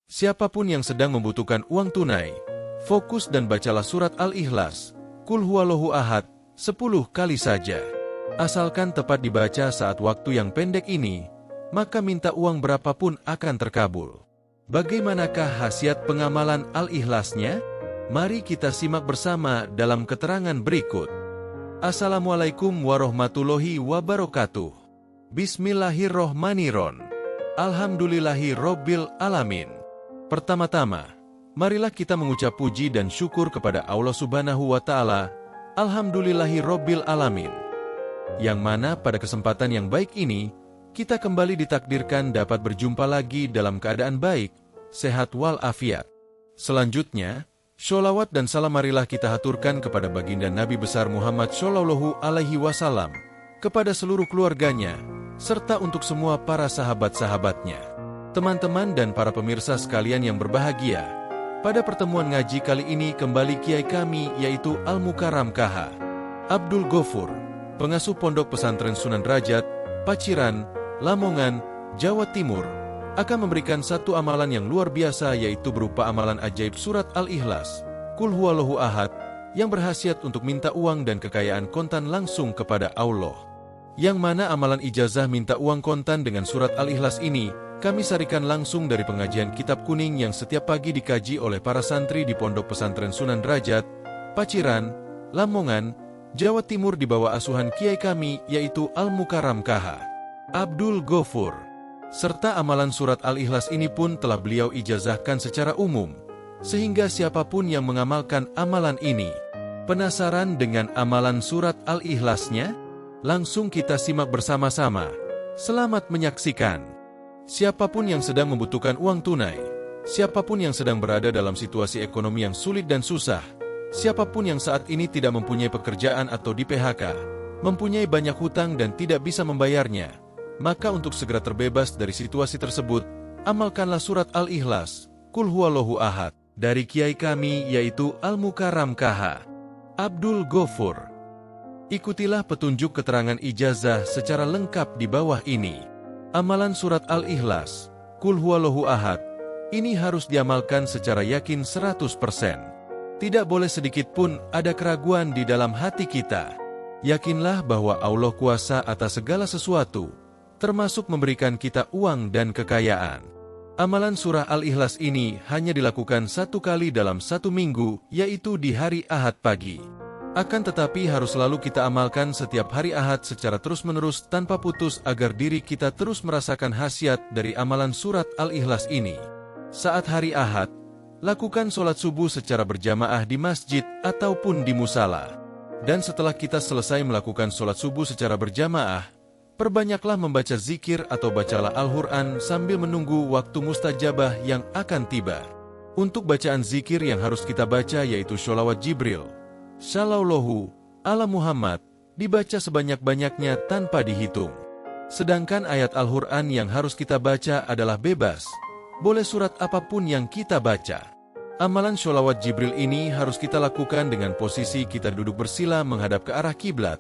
Siapapun yang sedang membutuhkan uang tunai, fokus dan bacalah surat Al-Ikhlas, Qul huwallahu ahad, 10 kali saja. Asalkan tepat dibaca saat waktu yang pendek ini, maka minta uang berapapun akan terkabul. Bagaimanakah khasiat pengamalan Al-Ikhlasnya? Mari kita simak bersama dalam keterangan berikut. Assalamualaikum warahmatullahi wabarakatuh. Bismillahirrohmanirrohim. Alhamdulillahi robbil alamin. Pertama-tama, marilah kita mengucap puji dan syukur kepada Allah Subhanahu wa Ta'ala. Alhamdulillahi robbil alamin. Yang mana pada kesempatan yang baik ini, kita kembali ditakdirkan dapat berjumpa lagi dalam keadaan baik, sehat walafiat. Selanjutnya, sholawat dan salam marilah kita haturkan kepada baginda Nabi besar Muhammad Shallallahu Alaihi Wasallam, kepada seluruh keluarganya, serta untuk semua para sahabat-sahabatnya. Teman-teman dan para pemirsa sekalian yang berbahagia, pada pertemuan ngaji kali ini kembali kiai kami yaitu Al-Mukarram KH Abdul Ghafur, pengasuh Pondok Pesantren Sunan Derajat, Paciran, Lamongan, Jawa Timur, akan memberikan satu amalan yang luar biasa yaitu berupa amalan ajaib surat Al-Ikhlas, Qul huwallahu ahad, yang berkhasiat untuk minta uang dan kekayaan kontan langsung kepada Allah. Yang mana amalan ijazah minta uang kontan dengan surat Al-Ikhlas ini, kami sarikan langsung dari pengajian Kitab Kuning yang setiap pagi dikaji oleh para santri di Pondok Pesantren Sunan Derajat, Paciran, Lamongan, Jawa Timur di bawah asuhan kiai kami yaitu Al-Mukarram KH Abdul Ghafur. Serta amalan surat Al-Ikhlas ini pun telah beliau ijazahkan secara umum, sehingga siapapun yang mengamalkan amalan ini, penasaran dengan amalan surat Al-Ikhlasnya? Langsung kita simak bersama-sama. Selamat menyaksikan. Siapapun yang sedang membutuhkan uang tunai, siapapun yang sedang berada dalam situasi ekonomi yang sulit dan susah, siapapun yang saat ini tidak mempunyai pekerjaan atau di PHK, mempunyai banyak hutang dan tidak bisa membayarnya, maka untuk segera terbebas dari situasi tersebut, amalkanlah surat Al-Ikhlas, Qul huwallahu ahad, dari kiai kami yaitu Al-Mukarram KH Abdul Ghafur. Ikutilah petunjuk keterangan ijazah secara lengkap di bawah ini. Amalan surat Al-Ikhlas, Qul huwallahu ahad, ini harus diamalkan secara yakin 100%. Tidak boleh sedikit pun ada keraguan di dalam hati kita. Yakinlah bahwa Allah kuasa atas segala sesuatu, termasuk memberikan kita uang dan kekayaan. Amalan surah Al-Ikhlas ini hanya dilakukan 1 kali dalam 1 minggu, yaitu di hari Ahad pagi. Akan tetapi harus selalu kita amalkan setiap hari Ahad secara terus-menerus tanpa putus agar diri kita terus merasakan khasiat dari amalan surat Al-Ikhlas ini. Saat hari Ahad, lakukan sholat subuh secara berjamaah di masjid ataupun di musala. Dan setelah kita selesai melakukan sholat subuh secara berjamaah, perbanyaklah membaca zikir atau bacalah Al-Quran sambil menunggu waktu mustajabah yang akan tiba. Untuk bacaan zikir yang harus kita baca yaitu sholawat Jibril, Shallallahu ala Muhammad, dibaca sebanyak-banyaknya tanpa dihitung. Sedangkan ayat Al-Quran yang harus kita baca adalah bebas, boleh surat apapun yang kita baca. Amalan sholawat Jibril ini harus kita lakukan dengan posisi kita duduk bersila menghadap ke arah kiblat,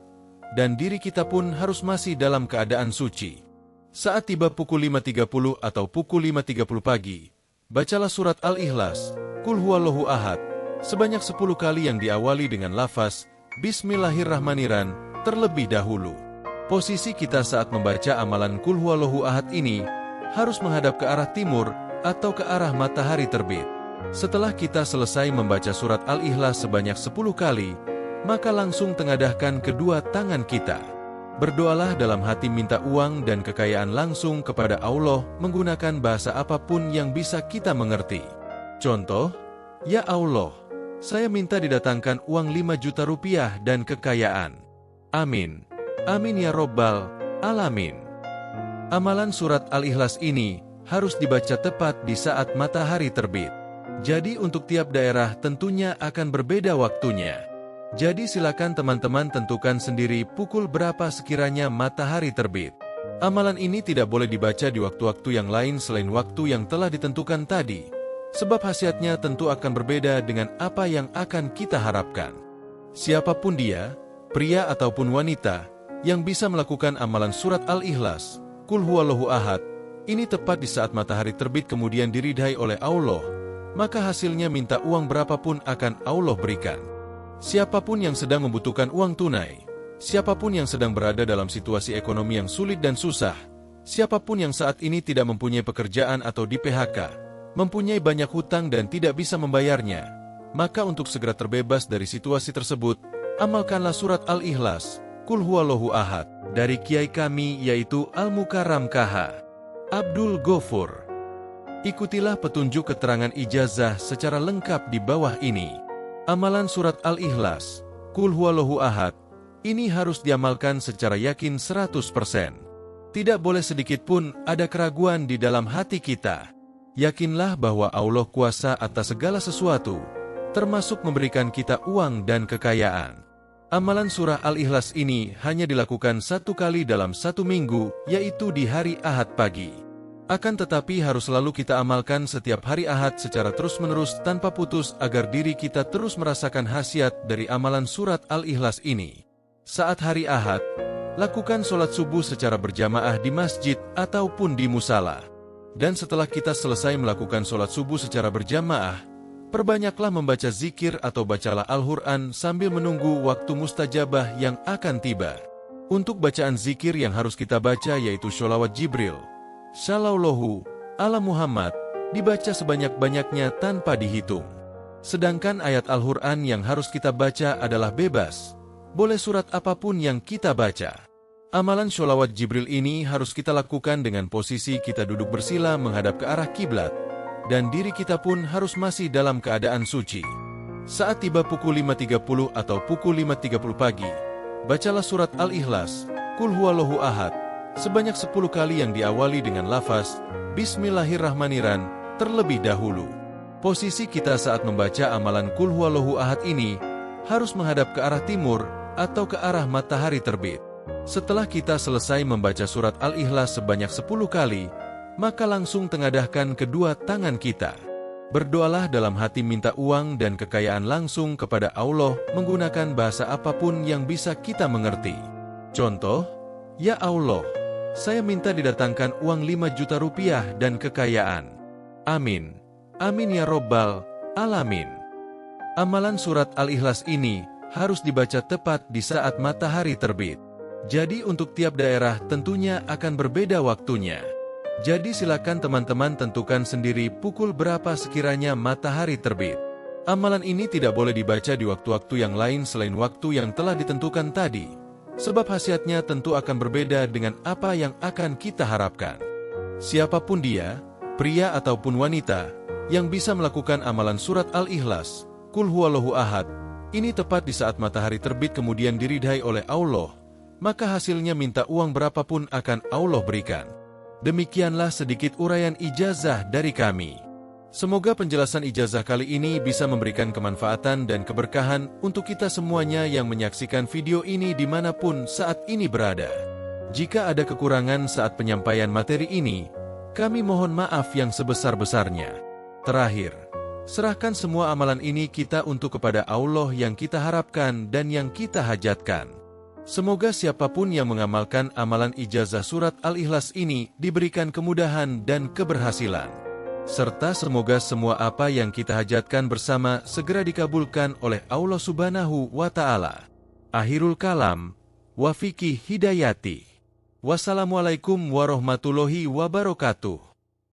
dan diri kita pun harus masih dalam keadaan suci. Saat tiba pukul 5.30 atau pukul 5.30 pagi, bacalah surat Al-Ikhlas, Qul huwallahu ahad, sebanyak 10 kali yang diawali dengan lafaz Bismillahirrahmanirrahim terlebih dahulu. Posisi kita saat membaca amalan Qul huwallahu ahad ini harus menghadap ke arah timur atau ke arah matahari terbit. Setelah kita selesai membaca surat Al-Ikhlas sebanyak 10 kali, maka langsung tengadahkan kedua tangan kita. Berdoalah dalam hati minta uang dan kekayaan langsung kepada Allah menggunakan bahasa apapun yang bisa kita mengerti. Contoh, ya Allah, saya minta didatangkan uang 5 juta rupiah dan kekayaan. Amin. Amin ya Robbal Alamin. Amalan surat Al-Ikhlas ini harus dibaca tepat di saat matahari terbit. Jadi untuk tiap daerah tentunya akan berbeda waktunya. Jadi silakan teman-teman tentukan sendiri pukul berapa sekiranya matahari terbit. Amalan ini tidak boleh dibaca di waktu-waktu yang lain selain waktu yang telah ditentukan tadi. Sebab khasiatnya tentu akan berbeda dengan apa yang akan kita harapkan. Siapapun dia, pria ataupun wanita, yang bisa melakukan amalan surat Al-Ikhlas, Qul huwallahu ahad, ini tepat di saat matahari terbit kemudian diridhai oleh Allah, maka hasilnya minta uang berapapun akan Allah berikan. Siapapun yang sedang membutuhkan uang tunai, siapapun yang sedang berada dalam situasi ekonomi yang sulit dan susah, siapapun yang saat ini tidak mempunyai pekerjaan atau di PHK, mempunyai banyak hutang dan tidak bisa membayarnya, maka untuk segera terbebas dari situasi tersebut, amalkanlah surat Al-Ikhlas, Qul Huwallahu Ahad, dari Kiai kami yaitu Al-Mukarram KH Abdul Ghafur. Ikutilah petunjuk keterangan ijazah secara lengkap di bawah ini. Amalan surat Al-Ikhlas, Qul Huwallahu Ahad, ini harus diamalkan secara yakin 100%. Tidak boleh sedikit pun ada keraguan di dalam hati kita. Yakinlah bahwa Allah kuasa atas segala sesuatu, termasuk memberikan kita uang dan kekayaan. Amalan surah Al-Ikhlas ini hanya dilakukan 1 kali dalam 1 minggu, yaitu di hari Ahad pagi. Akan tetapi harus selalu kita amalkan setiap hari Ahad secara terus-menerus tanpa putus agar diri kita terus merasakan khasiat dari amalan surat Al-Ikhlas ini. Saat hari Ahad, lakukan sholat subuh secara berjamaah di masjid ataupun di musala. Dan setelah kita selesai melakukan sholat subuh secara berjamaah, perbanyaklah membaca zikir atau bacalah Al-Quran sambil menunggu waktu mustajabah yang akan tiba. Untuk bacaan zikir yang harus kita baca yaitu sholawat Jibril, Shallallahu ala Muhammad, dibaca sebanyak-banyaknya tanpa dihitung. Sedangkan ayat Al-Quran yang harus kita baca adalah bebas, boleh surat apapun yang kita baca. Amalan sholawat Jibril ini harus kita lakukan dengan posisi kita duduk bersila menghadap ke arah kiblat, dan diri kita pun harus masih dalam keadaan suci. Saat tiba pukul 5.30 atau pukul 5.30 pagi, bacalah surat Al-Ikhlas, Qul Huwallahu Ahad, sebanyak 10 kali yang diawali dengan lafaz Bismillahirrahmanirrahim terlebih dahulu. Posisi kita saat membaca amalan Qul Huwallahu Ahad ini harus menghadap ke arah timur atau ke arah matahari terbit. Setelah kita selesai membaca surat Al-Ikhlas sebanyak 10 kali, maka langsung tengadahkan kedua tangan kita. Berdoalah dalam hati minta uang dan kekayaan langsung kepada Allah menggunakan bahasa apapun yang bisa kita mengerti. Contoh, Ya Allah, saya minta didatangkan uang 5 juta rupiah dan kekayaan. Amin. Amin ya Robbal Alamin. Amalan surat Al-Ikhlas ini harus dibaca tepat di saat matahari terbit. Jadi untuk tiap daerah tentunya akan berbeda waktunya. Jadi silakan teman-teman tentukan sendiri pukul berapa sekiranya matahari terbit. Amalan ini tidak boleh dibaca di waktu-waktu yang lain selain waktu yang telah ditentukan tadi, sebab khasiatnya tentu akan berbeda dengan apa yang akan kita harapkan. Siapapun dia, pria ataupun wanita, yang bisa melakukan amalan surat Al-Ikhlas, Qul Huwallahu Ahad, ini tepat di saat matahari terbit kemudian diridhai oleh Allah, maka hasilnya minta uang berapapun akan Allah berikan. Demikianlah sedikit uraian ijazah dari kami. Semoga penjelasan ijazah kali ini bisa memberikan kemanfaatan dan keberkahan untuk kita semuanya yang menyaksikan video ini dimanapun saat ini berada. Jika ada kekurangan saat penyampaian materi ini, kami mohon maaf yang sebesar-besarnya. Terakhir, serahkan semua amalan ini kita untuk kepada Allah yang kita harapkan dan yang kita hajatkan. Semoga siapapun yang mengamalkan amalan ijazah surat Al-Ikhlas ini diberikan kemudahan dan keberhasilan. Serta semoga semua apa yang kita hajatkan bersama segera dikabulkan oleh Allah Subhanahu wa Ta'ala. Akhirul kalam, wa fiqih hidayati. Wassalamualaikum warahmatullahi wabarakatuh.